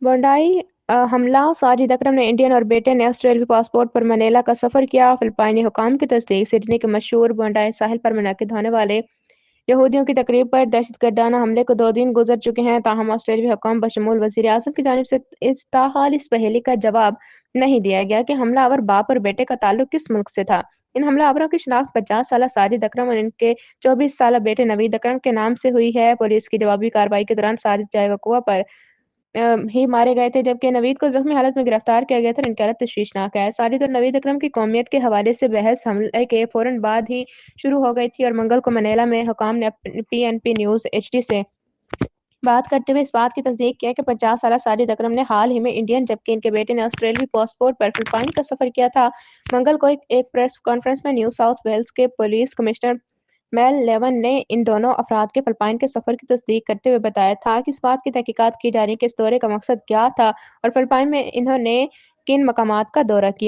بونڈائی حملہ ساجد اکرم نے انڈین اور بیٹے نے آسٹریلوی پاسپورٹ پر منیلا کا سفر کیا۔ فلپائنی حکام کی تصدیق۔ سڈنی کے مشہور بونڈائی ساحل پر منعقد ہونے والے یہودیوں کی تقریب پر دہشت گردانہ حملے کو 2 دن گزر چکے ہیں، تاہم آسٹریلوی حکام بشمول وزیر اعظم کی جانب سے تاحال اس پہیلی کا جواب نہیں دیا گیا کہ حملہ آور باپ اور بیٹے کا تعلق کس ملک سے تھا۔ ان حملہ آوروں کی شناخت 50 سالہ ساجد اکرم اور ان کے 24 سالہ بیٹے نوید اکرم کے نام سے ہوئی ہے۔ پولیس کی جوابی کارروائی کے دوران ساجد جائے وقوع پر ہی مارے گئے تھے، جبکہ نوید کو زخمی حالت میں گرفتار کیا گیا تھا اور ان کی حالت تشویشناک ہے۔ ساجد اور نوید اکرم کی قومیت کے حوالے سے بحث حملے کے فوراً بعد ہی شروع ہو گئی تھی اور منگل کو منیلا میں حکام نے P N P news H D سے بات کرتے ہوئے اس بات کی تصدیق کیا کہ 50 سالہ ساجد اکرم نے حال ہی میں انڈین جبکہ ان کے بیٹے نے آسٹریلوی پاسپورٹ پر فلپائن کا سفر کیا تھا۔ منگل کو ایک پریس کانفرنس میں نیو ساؤتھ ویلز کے پولیس کمشنر میل لیون نے ان دونوں افراد کے فلپائن کے سفر کی تصدیق کرتے ہوئے بتایا تھا کہ اس بات کی تحقیقات کی جا رہی ہے کہ اس دورے کا مقصد کیا تھا اور فلپائن میں انہوں نے کن مقامات کا دورہ کیا۔